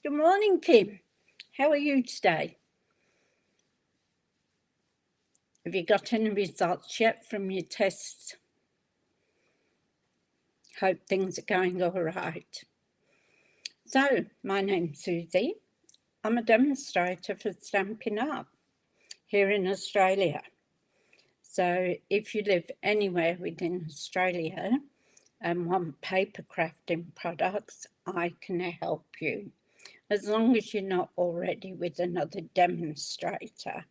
Good morning, Kim. How are you today? Have you got any results yet from your tests? Hope things are going all right. So, my name's Susie. I'm a demonstrator for Stampin' Up here in Australia. So, if you live anywhere within Australia and want paper crafting products, I can help you, as long as you're not already with another demonstrator.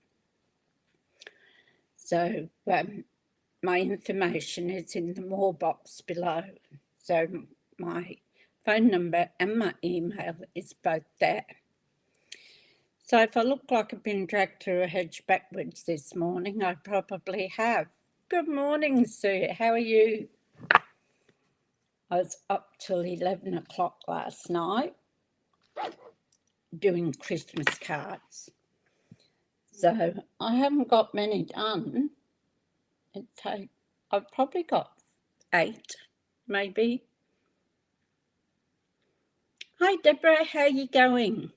So, my information is in the more box below. So my phone number and my email is both there. So if I look like I've been dragged through a hedge backwards this morning, I probably have. Good morning, Sue. How are you? I was up till 11 o'clock last night doing Christmas cards. So I haven't got many done. I've probably got 8, maybe. Hi, Deborah. How are you going?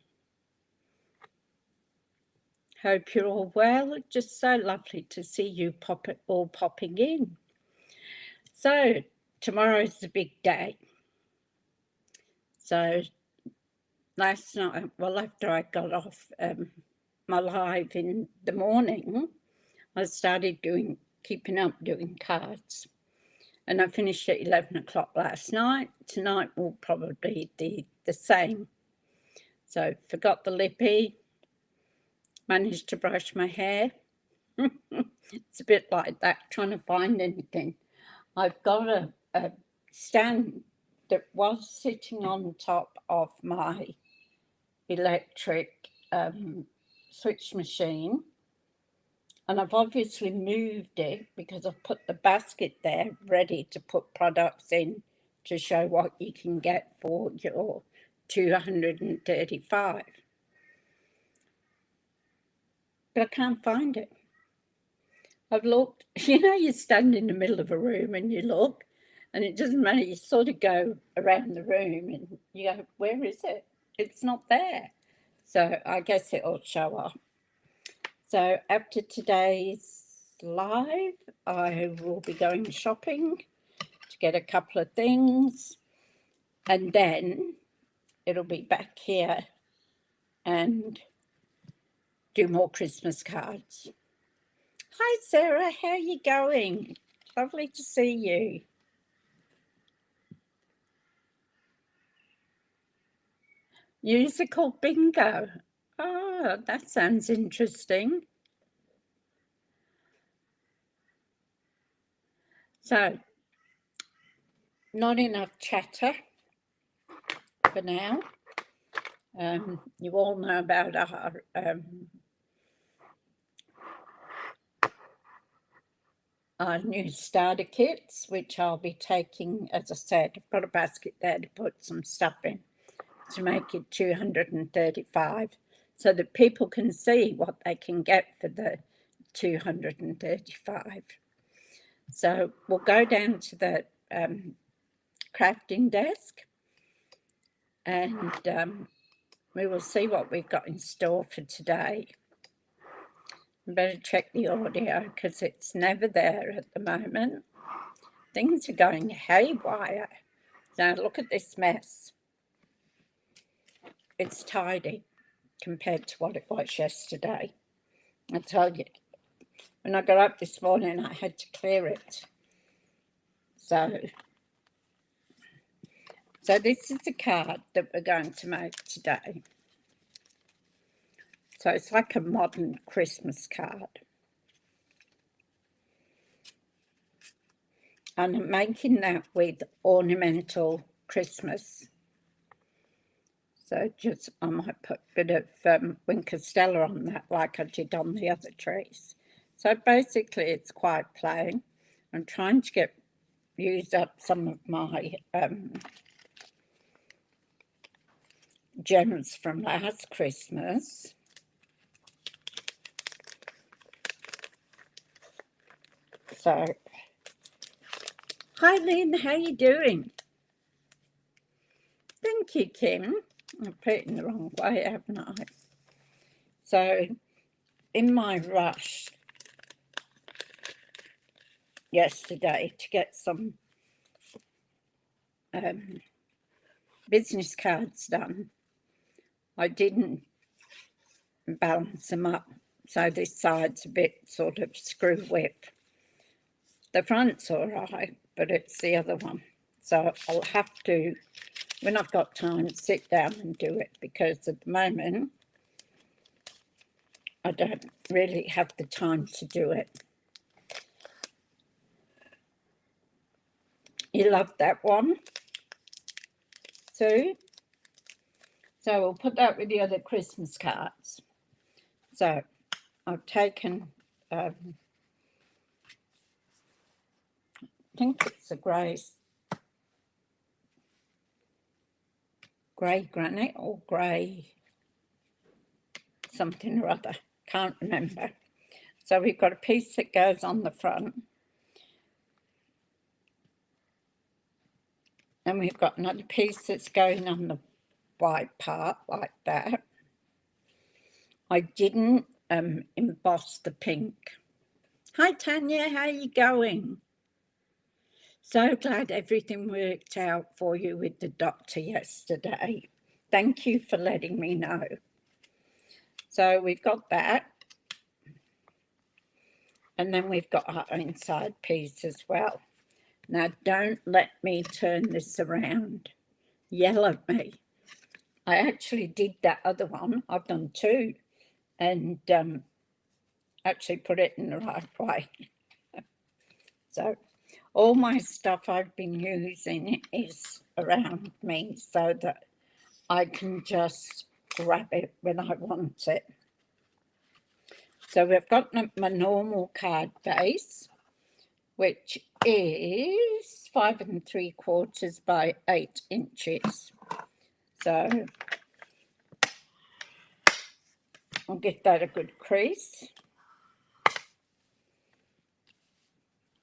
Hope you're all well. Just so lovely to see you all popping in. So tomorrow's the big day. So last night, well, after I got off my live in the morning, I started keeping up doing cards. And I finished at 11 o'clock last night. Tonight will probably be the same. So forgot the lippy, managed to brush my hair. It's a bit like that, trying to find anything. I've got a stand that was sitting on top of my electric switch machine, and I've obviously moved it because I've put the basket there ready to put products in to show what you can get for your 235. But I can't find it. I've looked, you stand in the middle of a room and you look, and it doesn't matter, you sort of go around the room and you go, where is it? It's not there. So I guess it'll show up. So after today's live, I will be going shopping to get a couple of things, and then it'll be back here and do more Christmas cards. Hi, Sarah. How are you going? Lovely to see you. Musical bingo. Oh, that sounds interesting. So, not enough chatter for now. You all know about our new starter kits, which I'll be taking, as I said, I've got a basket there to put some stuff in to make it 235 so that people can see what they can get for the 235. So we'll go down to the crafting desk and we will see what we've got in store for today. I better check the audio because it's never there at the moment. Things are going haywire. Now look at this mess. It's tidy compared to what it was yesterday. I tell you, when I got up this morning, I had to clear it. So this is the card that we're going to make today. So it's like a modern Christmas card. And I'm making that with ornamental Christmas. So I might put a bit of Winker Stella on that like I did on the other trees. So basically it's quite plain. I'm trying to use up some of my gems from last Christmas. So, hi Lynn, how you doing? Thank you, Kim. I put it in the wrong way, haven't I? So in my rush yesterday to get some business cards done, I didn't balance them up. So this side's a bit sort of screw whip. The front's all right, but it's the other one. So I'll have to, when I've got time, sit down and do it, because at the moment I don't really have the time to do it. You love that one, Sue? So we'll put that with the other Christmas cards. So I've taken, I think it's a grey granite or grey something or other, can't remember. So we've got a piece that goes on the front, and we've got another piece that's going on the white part like that. I didn't emboss the pink. Hi Tanya, how are you going? So glad everything worked out for you with the doctor yesterday. Thank you for letting me know. So we've got that. And then we've got our inside piece as well. Now don't let me turn this around. Yell at me. I actually did that other one. I've done two. And actually put it in the right way. So all my stuff I've been using is around me so that I can just grab it when I want it. So we've got my normal card base, which is 5 3/4 by 8 inches. So I'll give that a good crease.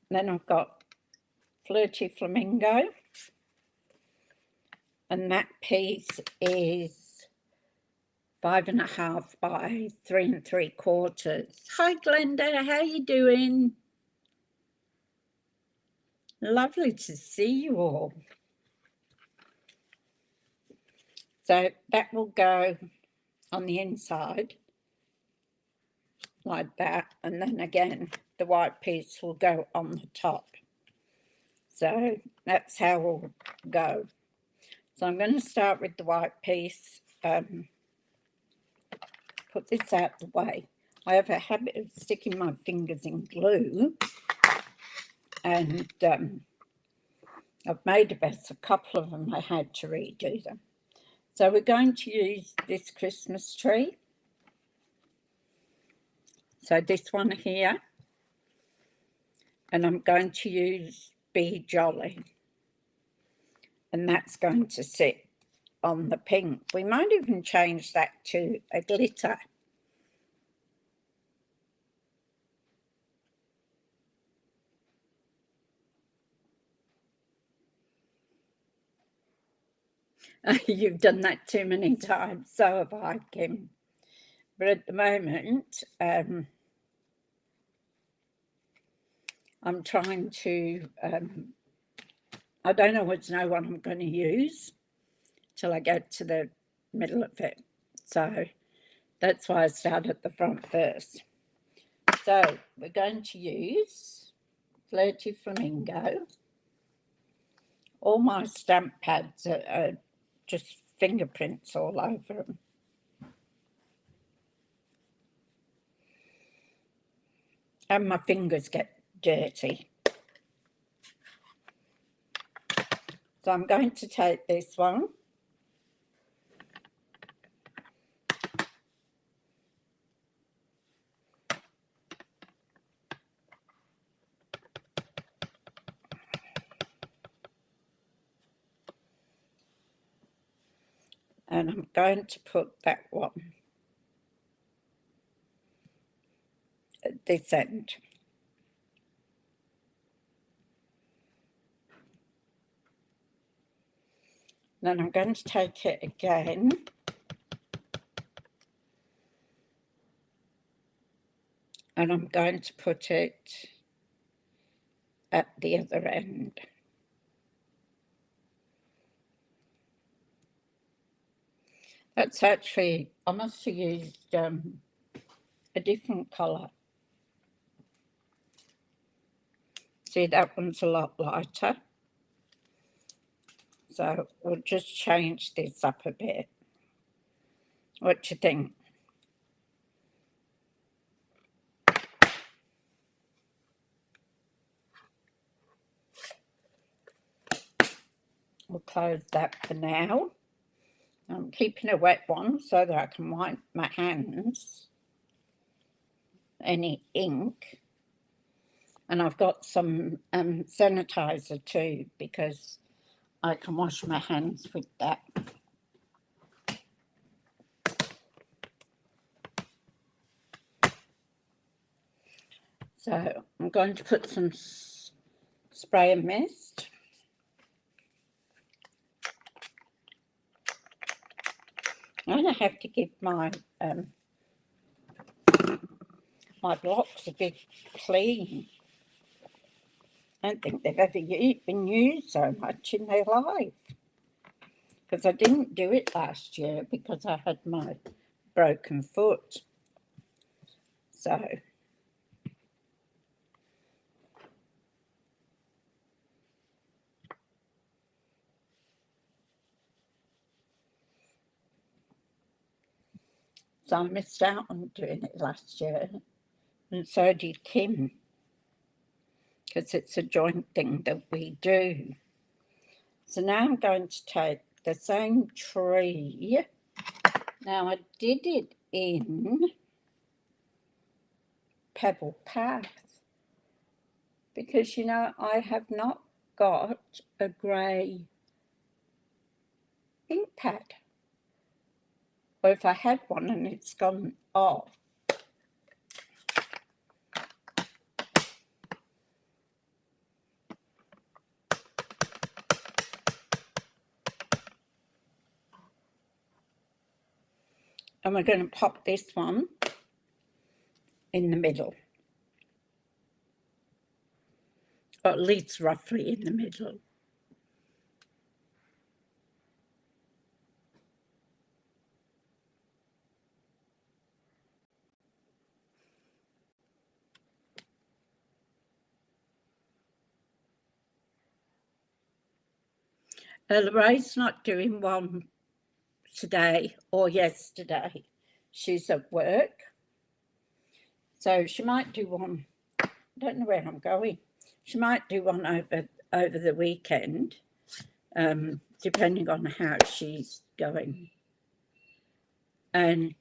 Then I've got Flirty Flamingo, and that piece is 5 1/2 by 3 3/4. Hi Glenda, how you doing? Lovely to see you all. So that will go on the inside like that, and then again the white piece will go on the top. So that's how we'll go. So I'm going to start with the white piece. Put this out the way. I have a habit of sticking my fingers in glue, and I've made a mess. A couple of them I had to redo them. So we're going to use this Christmas tree. So this one here, and I'm going to use Be Jolly, and that's going to sit on the pink. We might even change that to a glitter. You've done that too many times, so have I, Kim. But at the moment, I'm trying to, I don't always know what I'm going to use till I get to the middle of it. So that's why I start at the front first. So we're going to use Flirty Flamingo. All my stamp pads are just fingerprints all over them. And my fingers get dirty. So I'm going to take this one. And I'm going to put that one at this end. Then I'm going to take it again and I'm going to put it at the other end. That's actually, I must have used a different colour. See, that one's a lot lighter. So we'll just change this up a bit. What do you think? We'll close that for now. I'm keeping a wet one so that I can wipe my hands, any ink. And I've got some sanitizer too, because I can wash my hands with that. So I'm going to put some spray and mist. I'm going to have to give my my blocks a big clean. I don't think they've ever been used so much in their life, because I didn't do it last year because I had my broken foot. So I missed out on doing it last year, and so did Kim, because it's a joint thing that we do. So now I'm going to take the same tree. Now I did it in Pebble Path because, you know, I have not got a grey ink pad. Or if I had one and it's gone off. And we're going to pop this one in the middle. Or at least roughly in the middle. Lorraine's not doing one today or yesterday. She's at work. So she might do one, I don't know where I'm going. She might do one over the weekend, depending on how she's going. And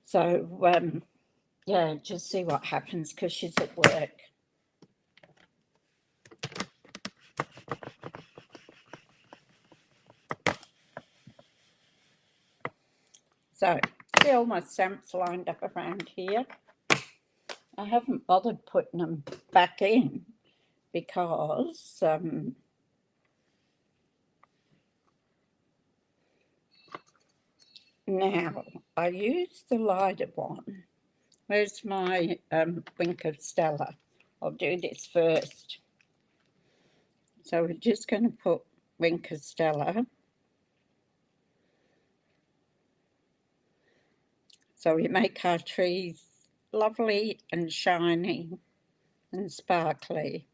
so, yeah, just see what happens because she's at work. So, see all my stamps lined up around here. I haven't bothered putting them back in because now I use the lighter one. Where's my Wink of Stella? I'll do this first. So we're just going to put Wink of Stella. So we make our trees lovely and shiny and sparkly.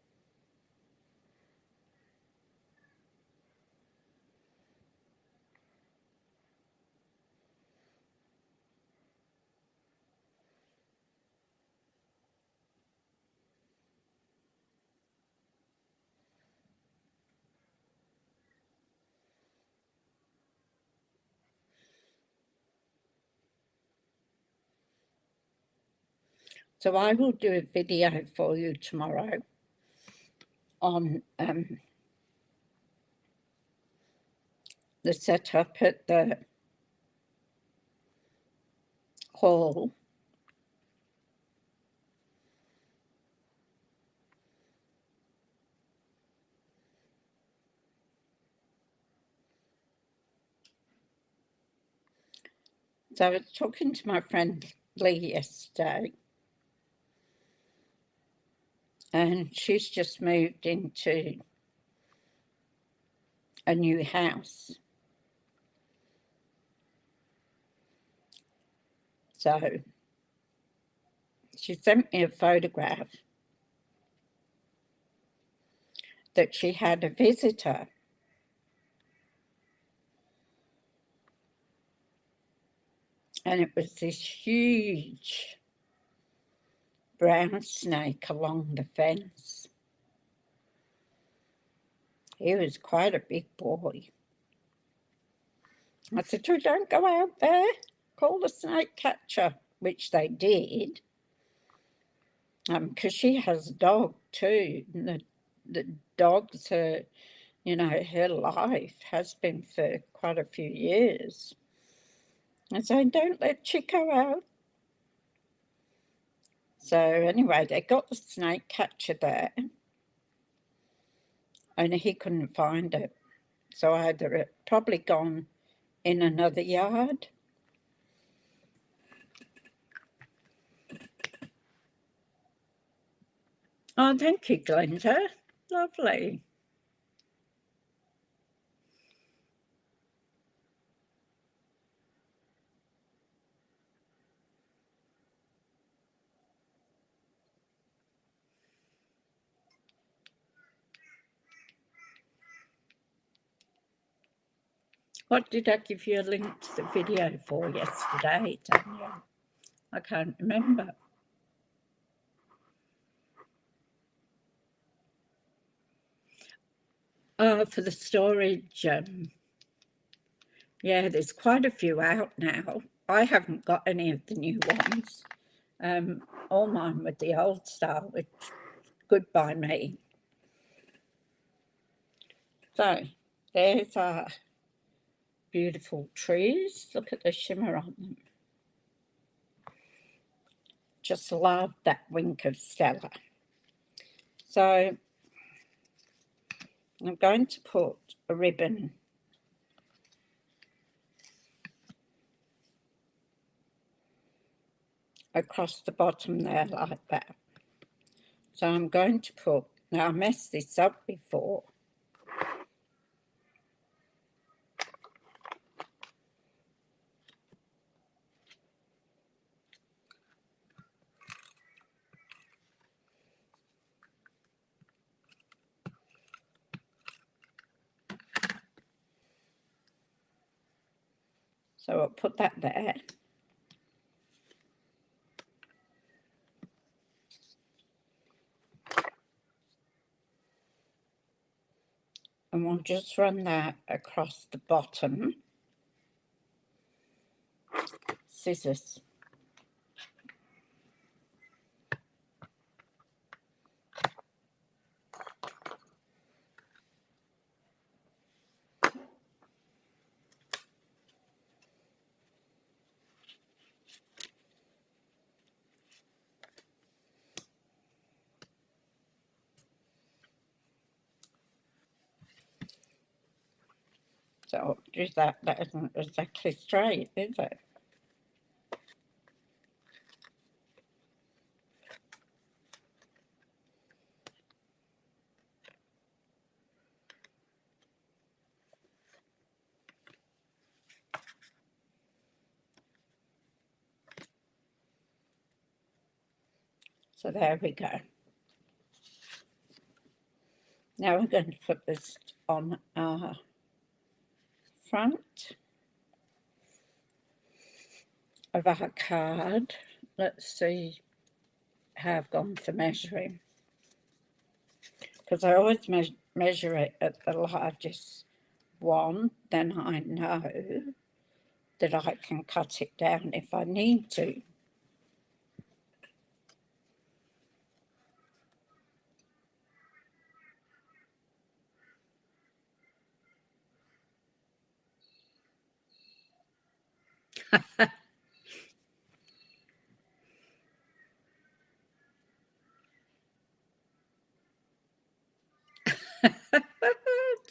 So I will do a video for you tomorrow on the setup at the hall. So I was talking to my friend Lee yesterday, and she's just moved into a new house. So she sent me a photograph that she had a visitor. And it was this huge brown snake along the fence. He was quite a big boy. I said, "Oh, don't go out there. Call the snake catcher," which they did. Because she has a dog too. And the dog's her, her life has been for quite a few years. I said, "Don't let Chico out." So anyway, they got the snake catcher there, and he couldn't find it. So either it probably gone in another yard. Oh, thank you, Glenda. Lovely. What did I give you a link to the video for yesterday, Daniel? I can't remember. For the storage. Yeah, there's quite a few out now. I haven't got any of the new ones. All mine were the old style, which good by me. So there's our beautiful trees. Look at the shimmer on them. Just love that wink of Stella. So I'm going to put a ribbon across the bottom there like that. So I'm going to put, now I messed this up before. So I'll put that there. And we'll just run that across the bottom. Scissors. So just that isn't exactly straight, is it? So there we go. Now we're going to put this on our front of our card. Let's see how I've gone for measuring, because I always measure it at the largest one, then I know that I can cut it down if I need to.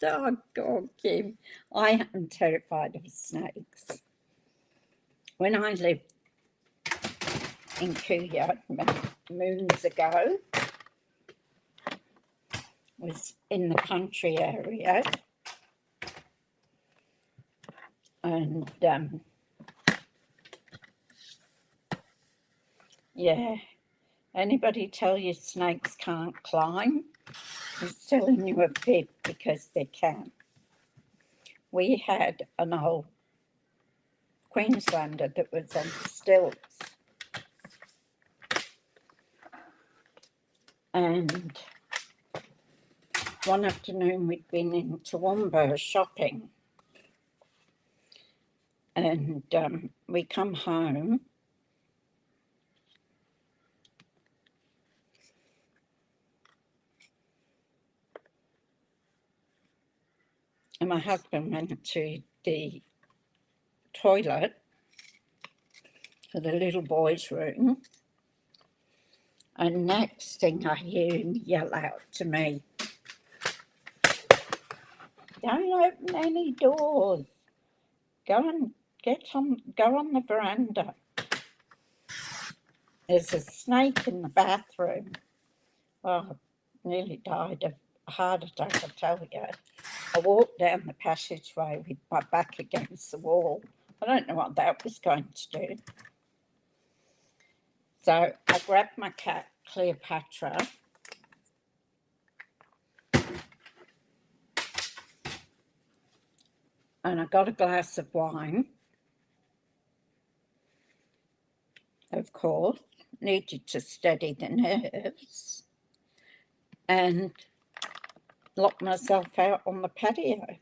Oh, God, Kim, I am terrified of snakes. when I lived in Kuya moons ago, was in the country area, and yeah, anybody tell you snakes can't climb is telling you a fib, because they can. We had an old Queenslander that was on stilts, and one afternoon we'd been in Toowoomba shopping, and we come home, and my husband went to the toilet for the little boy's room, and next thing I hear him yell out to me, "Don't open any doors. Go and go on the veranda. There's a snake in the bathroom." Oh, nearly died of a heart attack, I tell you. I walked down the passageway with my back against the wall. I don't know what that was going to do. So I grabbed my cat, Cleopatra, and I got a glass of wine, of course, needed to steady the nerves, and locked myself out on the patio.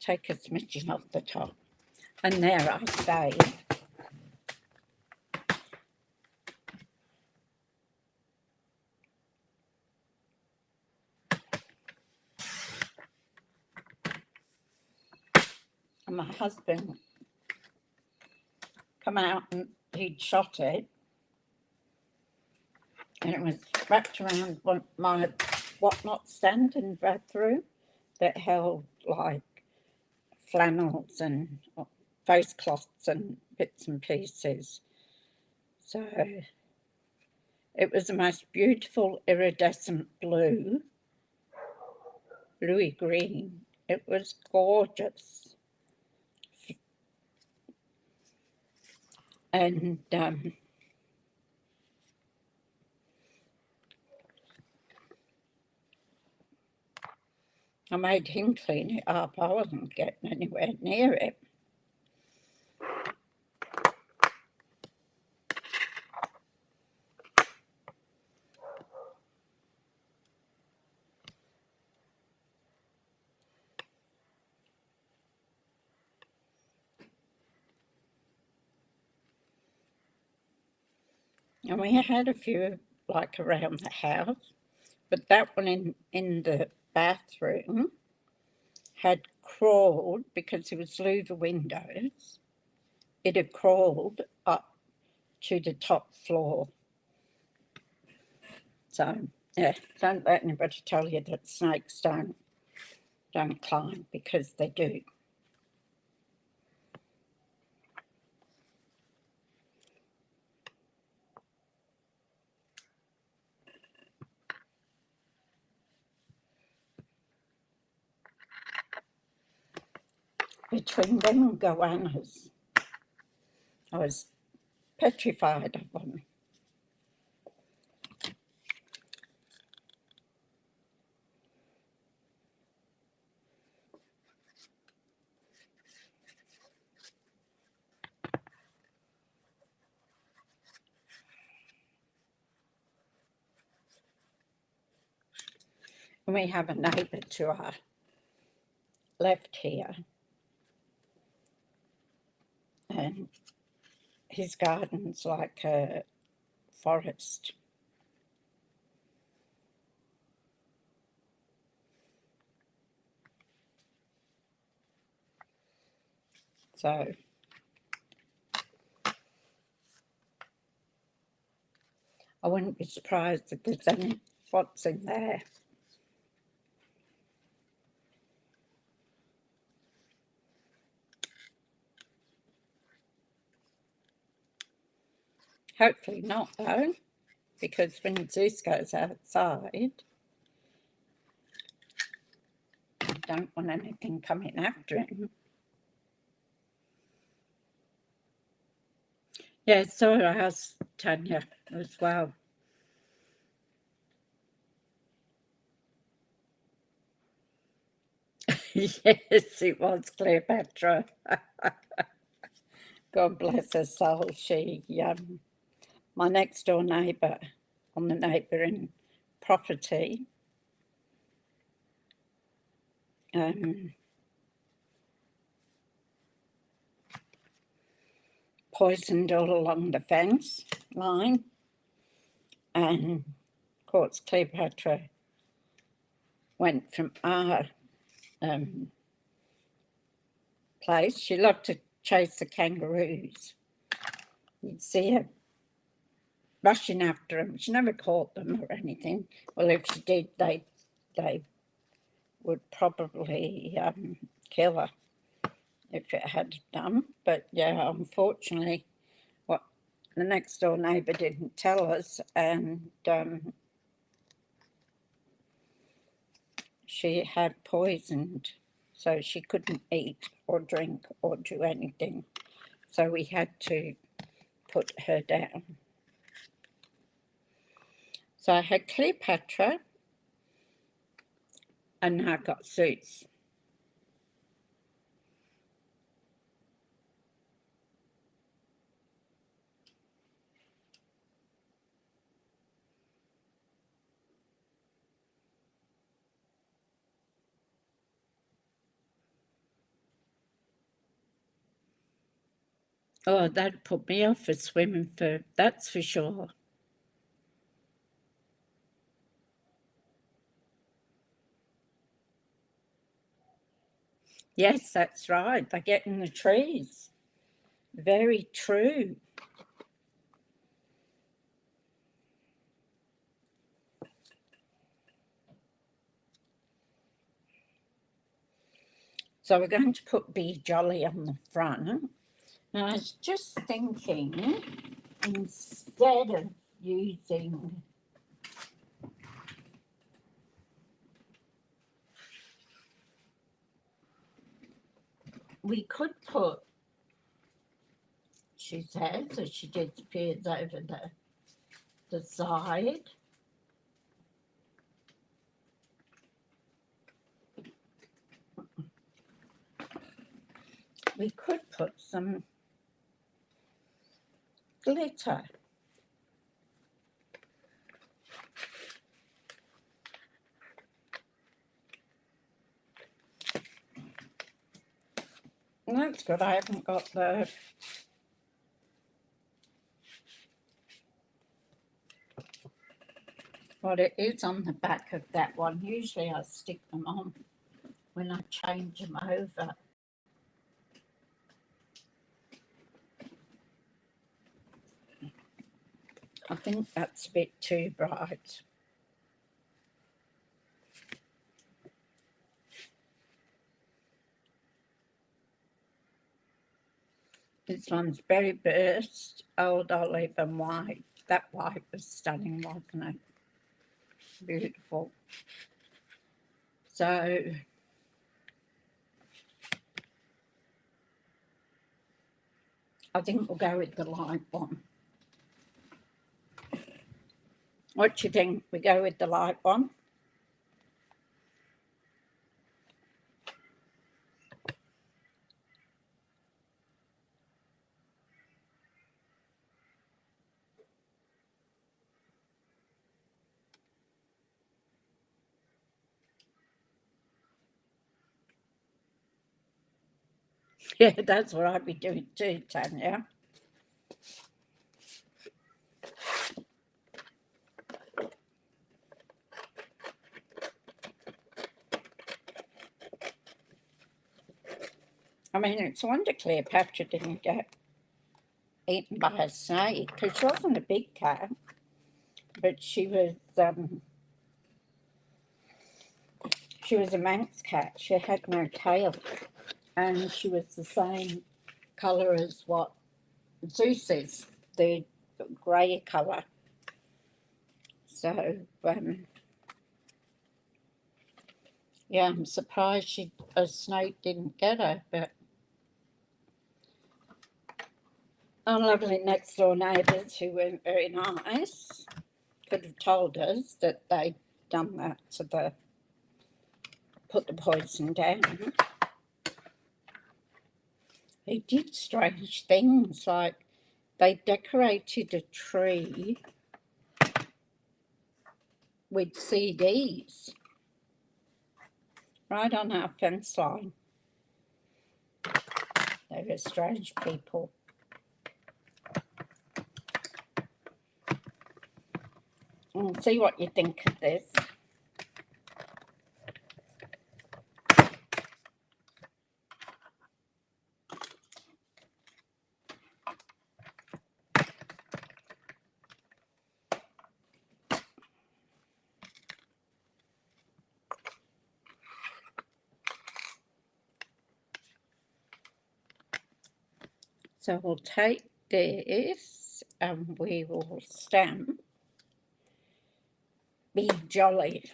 Take a smidgen off the top, and there I stayed. And my husband come out, and he'd shot it, and it was wrapped around my whatnot stand in the bathroom that held like flannels and face cloths and bits and pieces. So it was the most beautiful iridescent blue, bluey green. It was gorgeous. And I made him clean it up. I wasn't getting anywhere near it. And we had a few like around the house, but that one in the bathroom had crawled, because it was louver windows, it had crawled up to the top floor. So yeah, don't let anybody tell you that snakes don't climb, because they do. Between them and goannas, I was petrified of them. And we have a neighbour to our left here, and his garden's like a forest. So I wouldn't be surprised if there's any spots in there. Hopefully not, though, because when Zeus goes outside, I don't want anything coming after him. Yeah, so I asked Tanya as well. Yes, it was Cleopatra. God bless her soul. She, my next door neighbour on the neighbouring property, poisoned all along the fence line, and of course Cleopatra went from our place. She loved to chase the kangaroos. You'd see her rushing after them. She never caught them or anything. Well, if she did, they would probably kill her if it had done. But yeah, unfortunately, what the next door neighbour didn't tell us, and she had poisoned, so she couldn't eat or drink or do anything. So we had to put her down. So I had Cleopatra, and now I've got Zeus. Oh, that'd put me off for swimming, for that's for sure. Yes, that's right. They get in the trees. Very true. So we're going to put Be Jolly on the front. Now I was just thinking, instead of using we could put, she says, as she disappears over the side. We could put some glitter. That's good. I haven't got what it is on the back of that one. Usually I stick them on when I change them over. I think that's a bit too bright. This one's Berry Burst, Old Olive and White. That white was stunning, wasn't it? Beautiful. So I think we'll go with the light one. What do you think? We go with the light one? Yeah, that's what I'd be doing too, Tanya. I mean, it's a wonder Cleopatra didn't get eaten by a snake, because she wasn't a big cat, but she was a Manx cat. She had no tail, and she was the same colour as what Zeus is, the grey colour. So, yeah, I'm surprised a snake didn't get her, but our lovely next door neighbours, who weren't very nice, could have told us that they'd done that to put the poison down. They did strange things, like they decorated a tree with CDs right on our fence line. They were strange people. We'll see what you think of this. So we'll take this and we will stamp Be Jolly.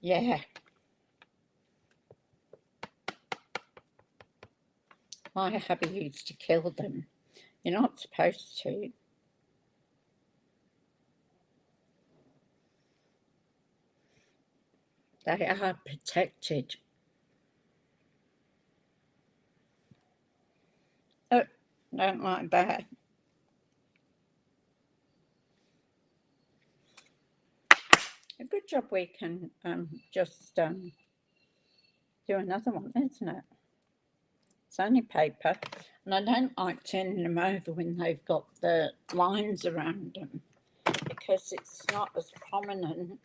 Yeah. My hubby used to kill them. You're not supposed to. They are protected. Oh, don't like that. A good job we can just do another one, isn't it? It's only paper, and I don't like turning them over when they've got the lines around them because it's not as prominent.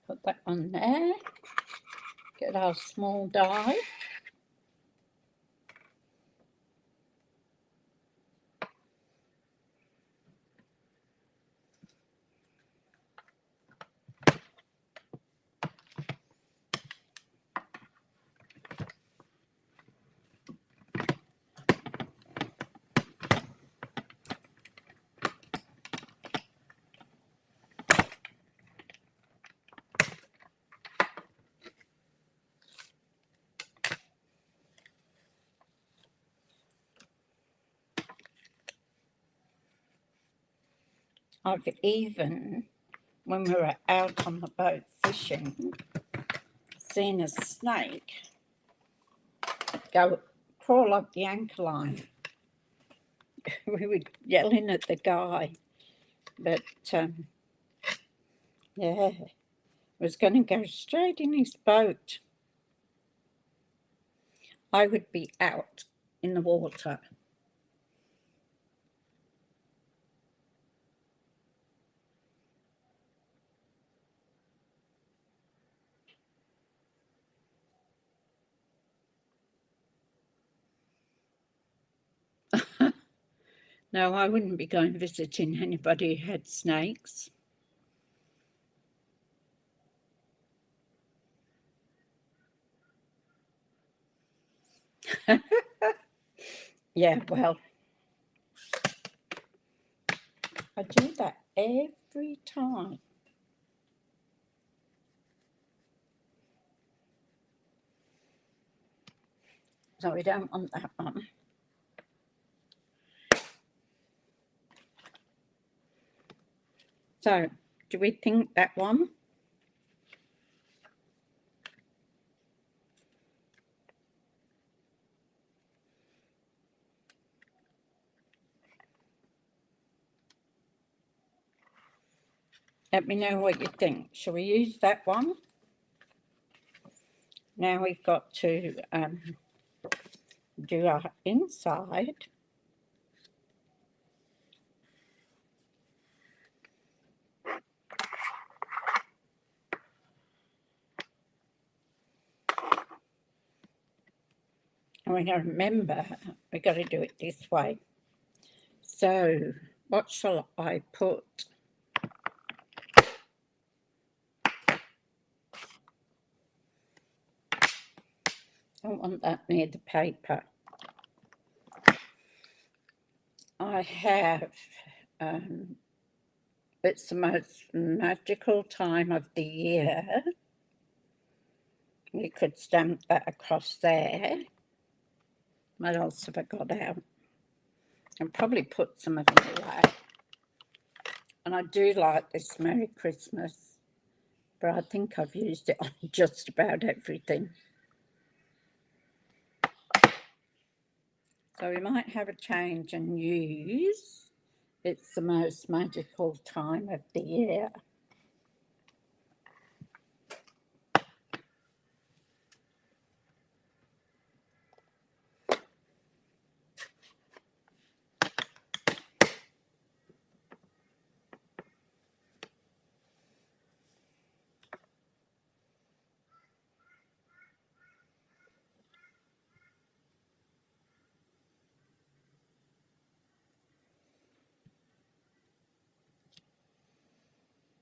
Put that on there. Get our small die. I've even, when we were out on the boat fishing, seen a snake crawl up the anchor line. We were yelling at the guy, but yeah, it was going to go straight in his boat. I would be out in the water. No, I wouldn't be going visiting anybody who had snakes. Yeah, well, I do that every time. So we don't want that one. So, do we think that one? Let me know what you think. Shall we use that one? Now we've got to do our inside. And we're going to remember, we've got to do it this way. So what shall I put? I don't want that near the paper. I have, it's the most magical time of the year. You could stamp that across there. What else have I got out? I'll probably put some of them away. And I do like this Merry Christmas, but I think I've used it on just about everything. So we might have a change and use it's the most magical time of the year.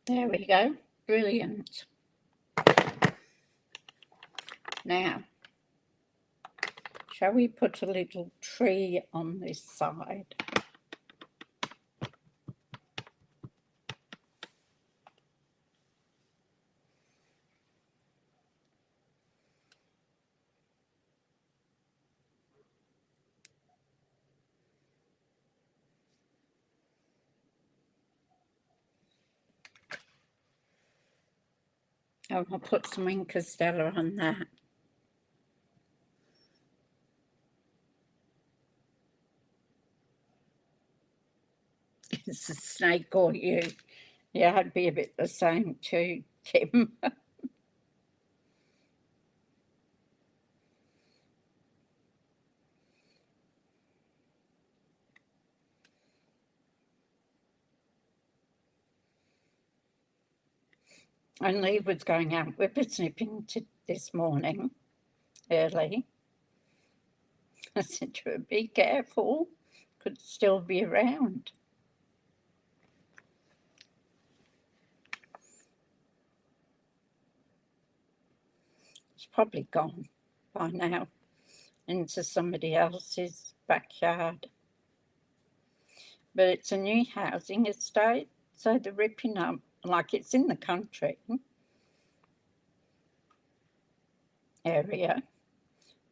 There we go. Brilliant. Now, shall we put a little tree on this side? Oh, I'll put some Incastella on that. It's a snake or you. Yeah, I'd be a bit the same too, Kim. And Lee was going out whippersnipping this morning, early. I said to her, be careful, could still be around. It's probably gone by now into somebody else's backyard. But it's a new housing estate, so they're ripping up, like it's in the country area.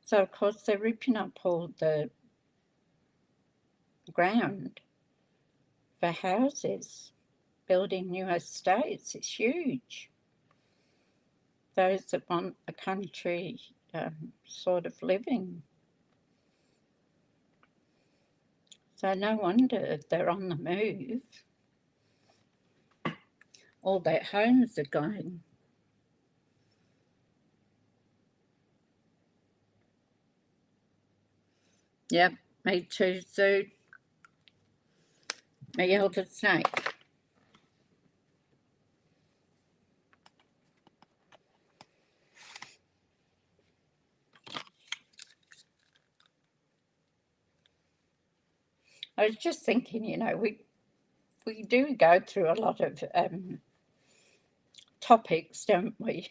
So, of course, they're ripping up all the ground for houses, building new estates. It's huge. Those that want a country sort of living. So no wonder they're on the move. All their homes are going. Yep, me too, Sue. My eldest snake. I was just thinking, you know, we do go through a lot of topics, don't we?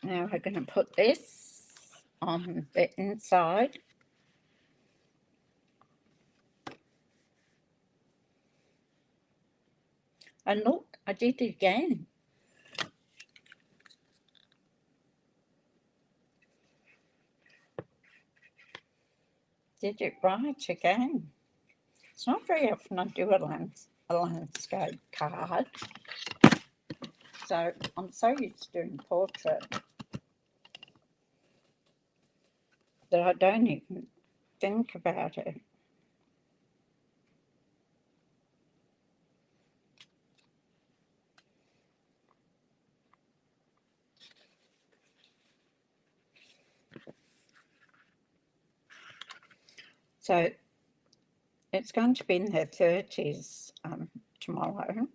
Now we're going to put this on the inside. And look, I did it again. Did it right again. It's not very often I do a landscape card. So I'm so used to doing portrait that I don't even think about it. So it's going to be in their 30s tomorrow.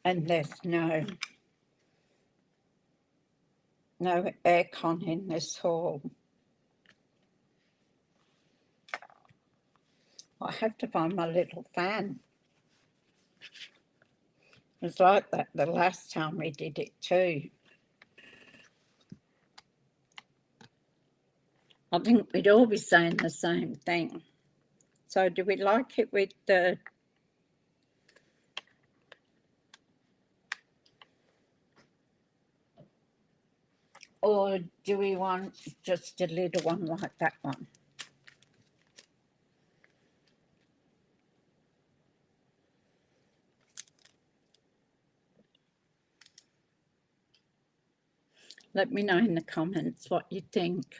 And there's no aircon in this hall. I have to find my little fan. It was like that the last time we did it too. I think we'd all be saying the same thing. So do we like it with the... Or do we want just a little one like that one? Let me know in the comments what you think.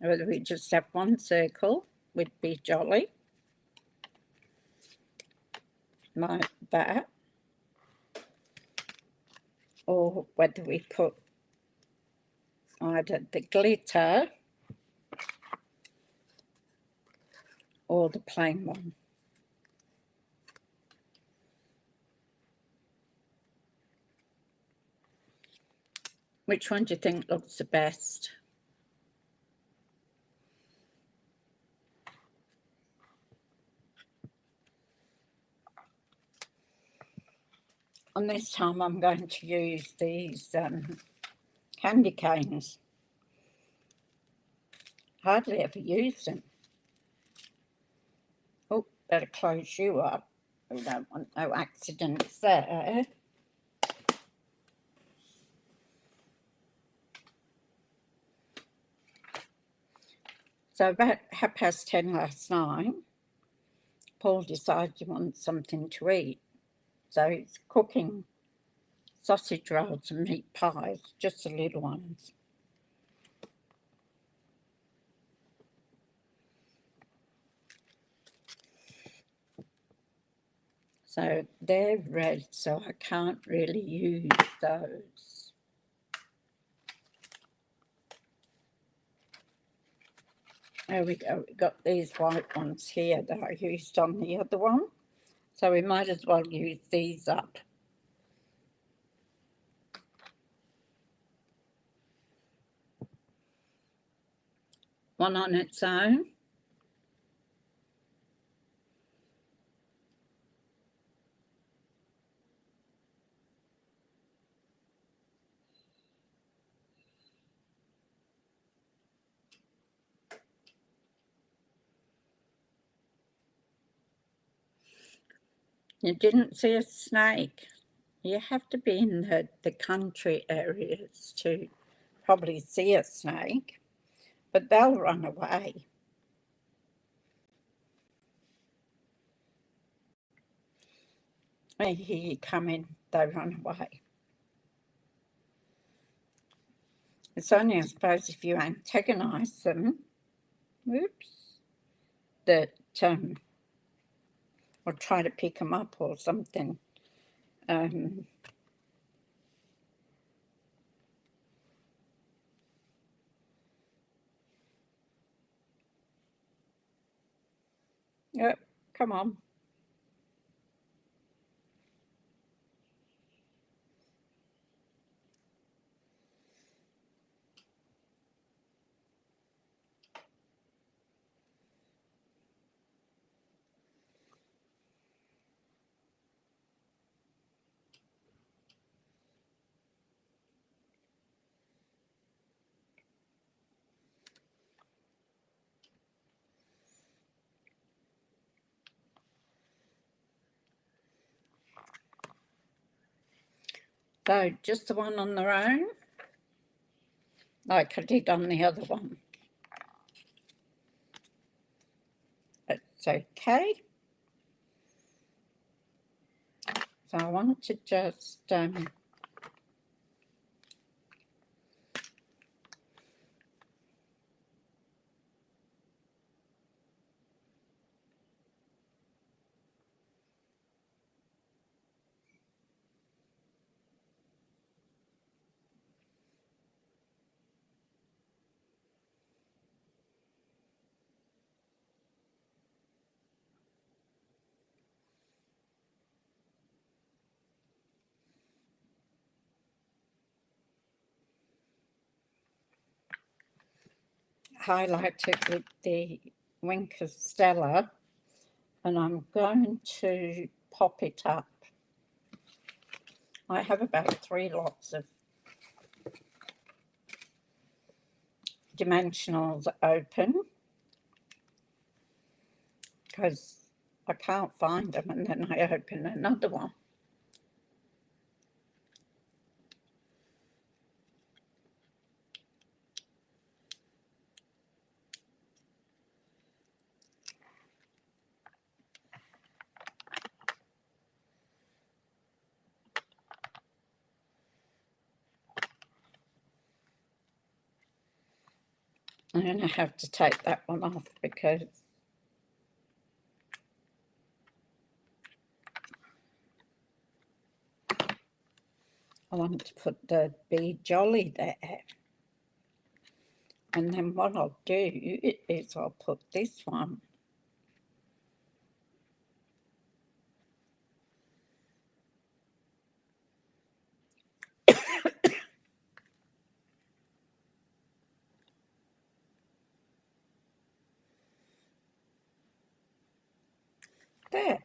Whether we just have one circle would be jolly, like that, or whether we put either the glitter or the plain one. Which one do you think looks the best? And this time I'm going to use these candy canes. Hardly ever use them. Oh, better close you up. We don't want no accidents there. So about 10:30 last night, Paul decided he wants something to eat. So he's cooking sausage rolls and meat pies, just the little ones. So they're red, so I can't really use those. There we go. We've got these white ones here that I used on the other one. So we might as well use these up. One on its own. You didn't see a snake. You have to be in the country areas to probably see a snake, but they'll run away. They hear you coming, they run away. It's only, I suppose, if you antagonise them, whoops, that or try to pick them up or something. Yep, come on. So just the one on their own, like I did on the other one. It's okay. So I want to just highlight it with the Winker Stella, and I'm going to pop it up. I have about 3 lots of dimensionals open because I can't find them, and then I open another one. I'm going to have to take that one off because I want to put the Be Jolly there. And then what I'll do is I'll put this one there.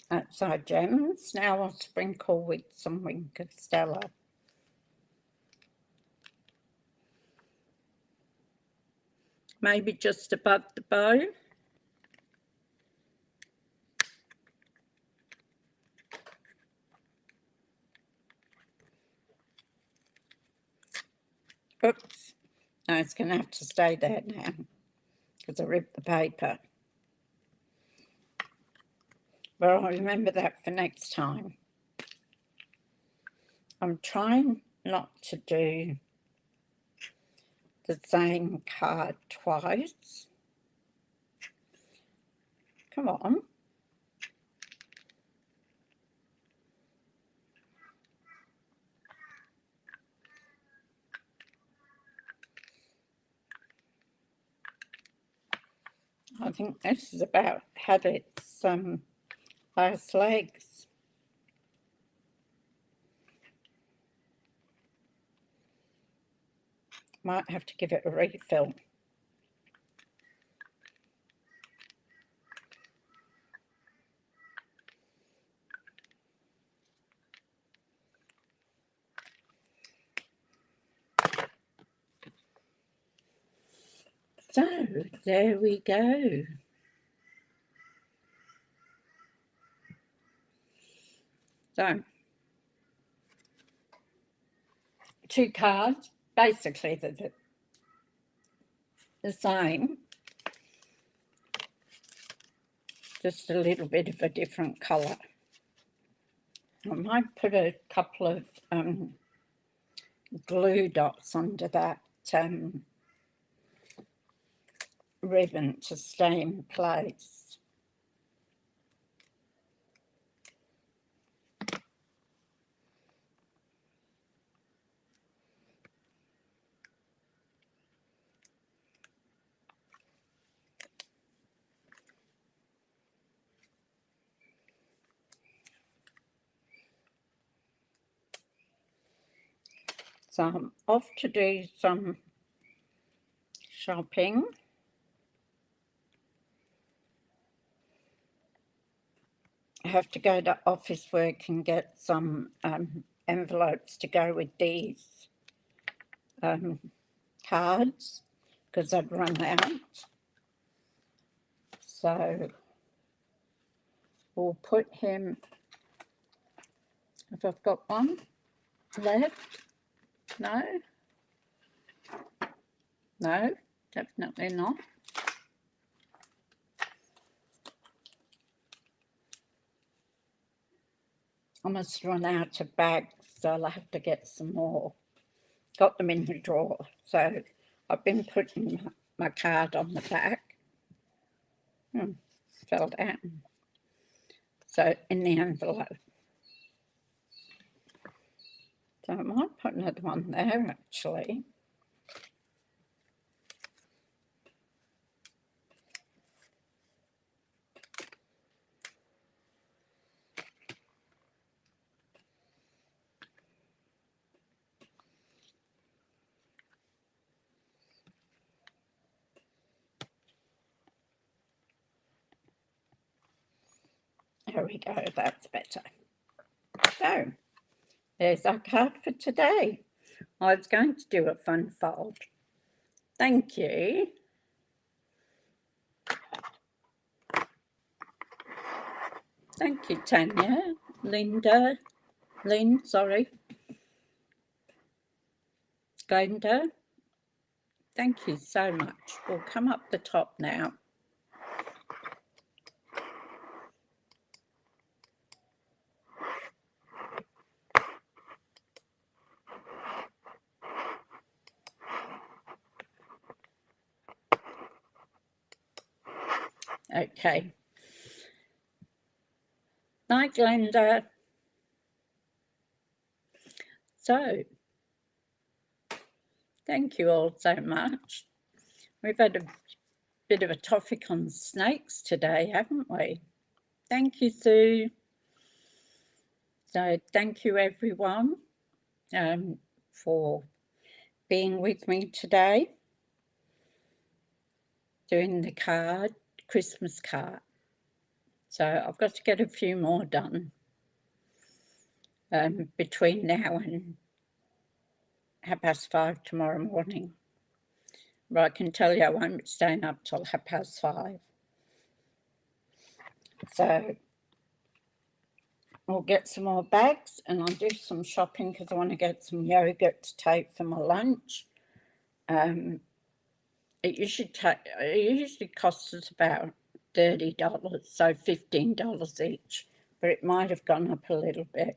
That's our gems. Now I'll sprinkle with some Winker Stella. Maybe just above the bow. Oops. No, it's going to have to stay there now because I ripped the paper. But I'll remember that for next time. I'm trying not to do the same card twice. Come on. I think this is about had its last legs. Might have to give it a refill. So there we go. So 2 cards, basically the same, just a little bit of a different colour. I might put a couple of glue dots under that ribbon to stay in place. So I'm off to do some shopping. I have to go to office work and get some envelopes to go with these cards because I'd run out. So we'll put him if I've got one left. No. No, definitely not. I must run out of bags, so I'll have to get some more. Got them in the drawer, so I've been putting my card on the back. Fell down. So in the envelope. So I might put another one there actually. There we go, that's better. So, there's our card for today. I was going to do a fun fold. Thank you. Thank you, Tanya. Glenda. Thank you so much. We'll come up the top now. Okay. Night, Glenda. So, thank you all so much. We've had a bit of a topic on snakes today, haven't we? Thank you, Sue. So, thank you, everyone, for being with me today, doing the card, Christmas card. So I've got to get a few more done between now and 5:30 tomorrow morning. But I can tell you I won't be staying up till 5:30. So I'll get some more bags and I'll do some shopping because I want to get some yogurt to take for my lunch. It usually costs us about $30, so $15 each, but it might have gone up a little bit.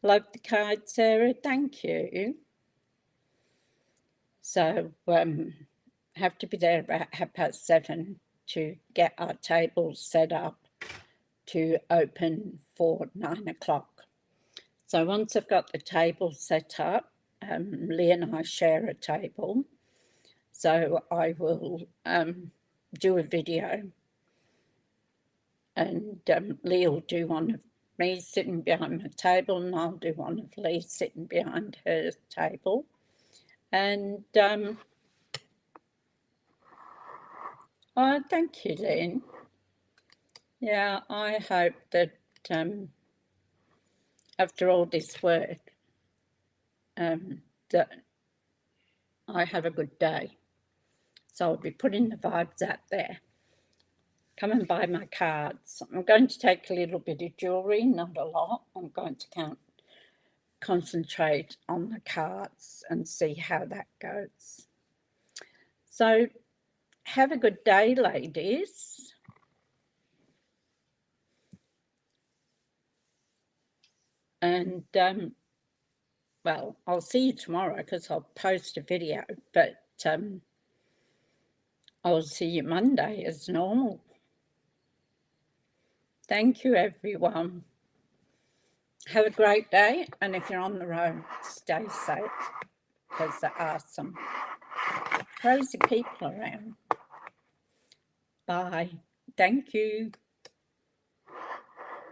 Love the card, Sarah. Thank you. So have to be there about 7:30 to get our tables set up to open for 9:00. So once I've got the table set up, Lee and I share a table. So I will do a video and Lee will do one of me sitting behind my table and I'll do one of Lee sitting behind her table. And oh, thank you, Lynn. Yeah, I hope that after all this work that I have a good day. So I'll be putting the vibes out there. Come and buy my cards. I'm going to take a little bit of jewellery, not a lot. I'm going to concentrate on the cards and see how that goes. So have a good day, ladies. And well, I'll see you tomorrow because I'll post a video, but I'll see you Monday as normal. Thank you, everyone. Have a great day, and if you're on the road, stay safe because there are some crazy people around. Bye. Thank you.